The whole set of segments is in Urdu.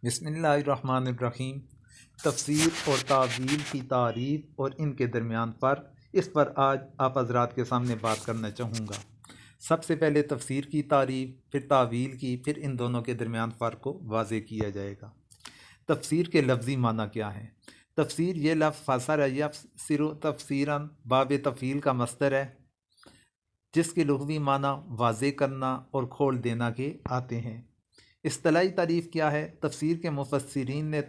بسم اللہ الرحمن الرحیم۔ تفسیر اور تعویل کی تعریف اور ان کے درمیان فرق، اس پر آج آپ حضرات کے سامنے بات کرنا چاہوں گا۔ سب سے پہلے تفسیر کی تعریف، پھر تعویل کی، پھر ان دونوں کے درمیان فرق کو واضح کیا جائے گا۔ تفسیر کے لفظی معنی کیا ہے؟ تفسیر یہ لفظ فسر یفسر تفسیراً باب تفعیل کا مصدر ہے، جس کے لغوی معنی واضح کرنا اور کھول دینا کے آتے ہیں۔ اصطلاحی تعریف کیا ہے؟ تفسیر کے مفسرین نے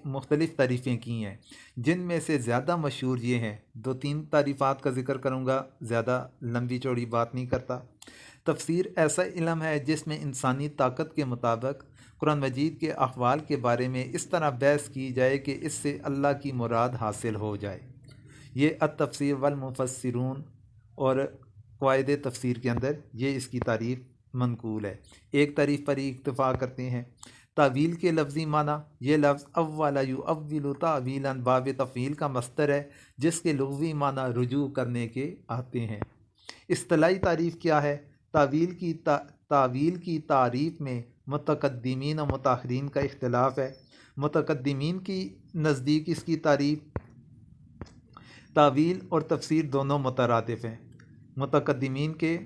مختلف تعریفیں کی ہیں، جن میں سے زیادہ مشہور یہ ہیں۔ 2-3 تعریفات کا ذکر کروں گا، زیادہ لمبی چوڑی بات نہیں کرتا۔ تفسیر ایسا علم ہے جس میں انسانی طاقت کے مطابق قرآن مجید کے احوال کے بارے میں اس طرح بحث کی جائے کہ اس سے اللہ کی مراد حاصل ہو جائے۔ یہ التفسیر والمفسرون اور قواعد تفسیر کے اندر یہ اس کی تعریف منقول ہے۔ ایک تعریف پر ہی اکتفا کرتے ہیں۔ تعویل کے لفظی معنی، یہ لفظ اولا یؤول تعویلا باب تفعیل کا مصدر ہے، جس کے لغوی معنی رجوع کرنے کے آتے ہیں۔ اصطلاحی تعریف کیا ہے؟ تعویل کی تعریف میں متقدمین و متاخرین کا اختلاف ہے۔ متقدمین کی نزدیک اس کی تعریف تعویل اور تفسیر دونوں مترادف ہیں۔ متقدمین کے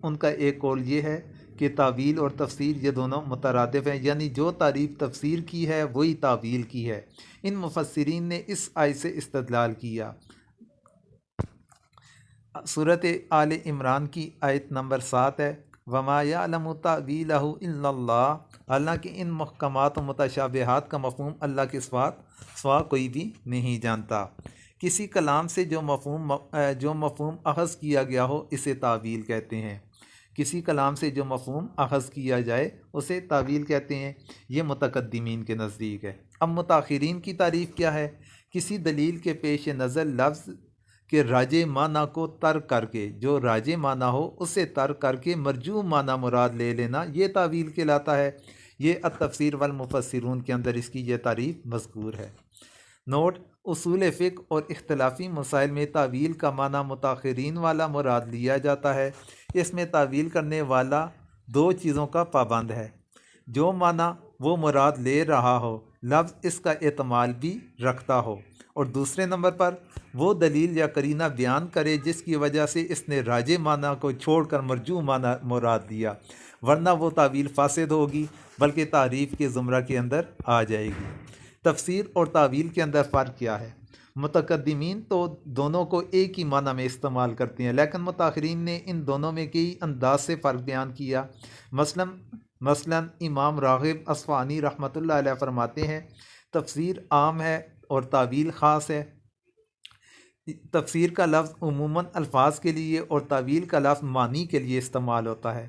ان کا ایک قول یہ ہے کہ تعویل اور تفسیر یہ دونوں مترادف ہیں، یعنی جو تعریف تفسیر کی ہے وہی تعویل کی ہے۔ ان مفسرین نے اس آیت سے استدلال کیا۔ سورۃ آل عمران کی آیت نمبر 7 ہے، وَمَا يَعْلَمُ تَأْوِيلَهُ إِلَّا اللَّهُ، حالانکہ ان محکمات و متشابہات کا مفہوم اللہ کے سوا کوئی بھی نہیں جانتا۔ کسی کلام سے جو مفہوم اخذ کیا گیا ہو اسے تعویل کہتے ہیں۔ کسی کلام سے جو مفہوم اخذ کیا جائے اسے تعویل کہتے ہیں۔ یہ متقدمین کے نزدیک ہے۔ اب متاخرین کی تعریف کیا ہے؟ کسی دلیل کے پیش نظر لفظ کے راجع معنی کو ترک کر کے، جو راجع معنی ہو اسے ترک کر کے مرجوح معنی مراد لے لینا، یہ تعویل کہلاتا ہے۔ یہ التفسیر والمفسرون کے اندر اس کی یہ تعریف مذکور ہے۔ نوٹ: اصول فقہ اور اختلافی مسائل میں تعویل کا معنی متاخرین والا مراد لیا جاتا ہے۔ اس میں تعویل کرنے والا 2 چیزوں کا پابند ہے: جو معنی وہ مراد لے رہا ہو لفظ اس کا احتمال بھی رکھتا ہو، اور دوسرے نمبر پر وہ دلیل یا قرینہ بیان کرے جس کی وجہ سے اس نے راجع معنی کو چھوڑ کر مرجوح معنی مراد دیا، ورنہ وہ تعویل فاسد ہوگی بلکہ تعریف کے زمرہ کے اندر آ جائے گی۔ تفسیر اور تعویل کے اندر فرق کیا ہے؟ متقدمین تو دونوں کو ایک ہی معنی میں استعمال کرتے ہیں، لیکن متاخرین نے ان دونوں میں کئی انداز سے فرق بیان کیا۔ مثلا امام راغب اصفہانی رحمۃ اللہ علیہ فرماتے ہیں، تفسیر عام ہے اور تعویل خاص ہے۔ تفسیر کا لفظ عموماً الفاظ کے لیے اور تعویل کا لفظ معنی کے لیے استعمال ہوتا ہے۔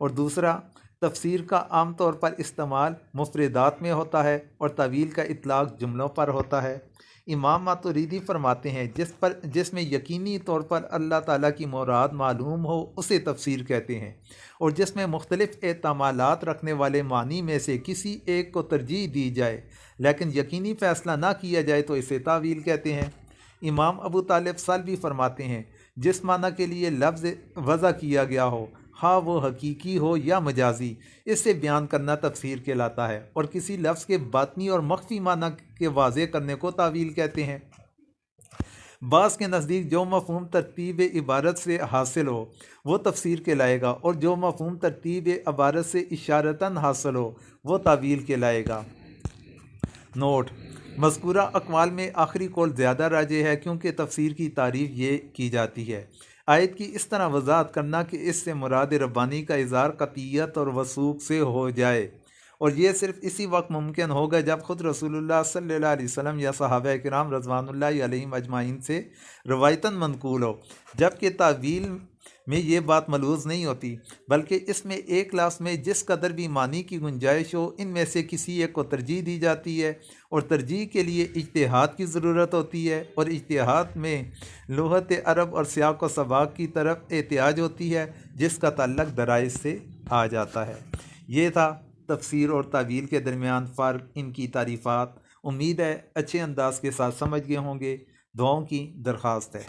اور دوسرا، تفسیر کا عام طور پر استعمال مفردات میں ہوتا ہے اور تعویل کا اطلاق جملوں پر ہوتا ہے۔ امام ماتریدی فرماتے ہیں، جس میں یقینی طور پر اللہ تعالیٰ کی مراد معلوم ہو اسے تفسیر کہتے ہیں، اور جس میں مختلف احتمالات رکھنے والے معنی میں سے کسی ایک کو ترجیح دی جائے لیکن یقینی فیصلہ نہ کیا جائے تو اسے تعویل کہتے ہیں۔ امام ابو طالب سلبی فرماتے ہیں، جس معنی کے لیے لفظ وضع کیا گیا ہو، ہاں وہ حقیقی ہو یا مجازی، اس سے بیان کرنا تفسیر کہلاتا ہے، اور کسی لفظ کے باطنی اور مخفی معنی کے واضح کرنے کو تعویل کہتے ہیں۔ بعض کے نزدیک جو مفہوم ترتیب عبارت سے حاصل ہو وہ تفسیر کہلائے گا، اور جو مفہوم ترتیب عبارت سے اشارتاً حاصل ہو وہ تعویل کہلائے گا۔ نوٹ: مذکورہ اقوال میں آخری قول زیادہ راجح ہے، کیونکہ تفسیر کی تعریف یہ کی جاتی ہے: آیت کی اس طرح وضاحت کرنا کہ اس سے مراد ربانی کا اظہار قطعیت اور وثوق سے ہو جائے، اور یہ صرف اسی وقت ممکن ہوگا جب خود رسول اللہ صلی اللہ علیہ وسلم یا صحابہ کرام رضوان اللہ علیہم اجمعین سے روایتاً منقول ہو، جبکہ تعویل میں یہ بات ملحوظ نہیں ہوتی، بلکہ اس میں ایک لفظ میں جس قدر بھی معنی کی گنجائش ہو ان میں سے کسی ایک کو ترجیح دی جاتی ہے، اور ترجیح کے لیے اجتہاد کی ضرورت ہوتی ہے، اور اجتہاد میں لغت عرب اور سیاق و سباق کی طرف احتیاج ہوتی ہے جس کا تعلق درائز سے آ جاتا ہے۔ یہ تھا تفسیر اور تعویل کے درمیان فرق، ان کی تعریفات۔ امید ہے اچھے انداز کے ساتھ سمجھ گئے ہوں گے۔ دعاؤں کی درخواست ہے۔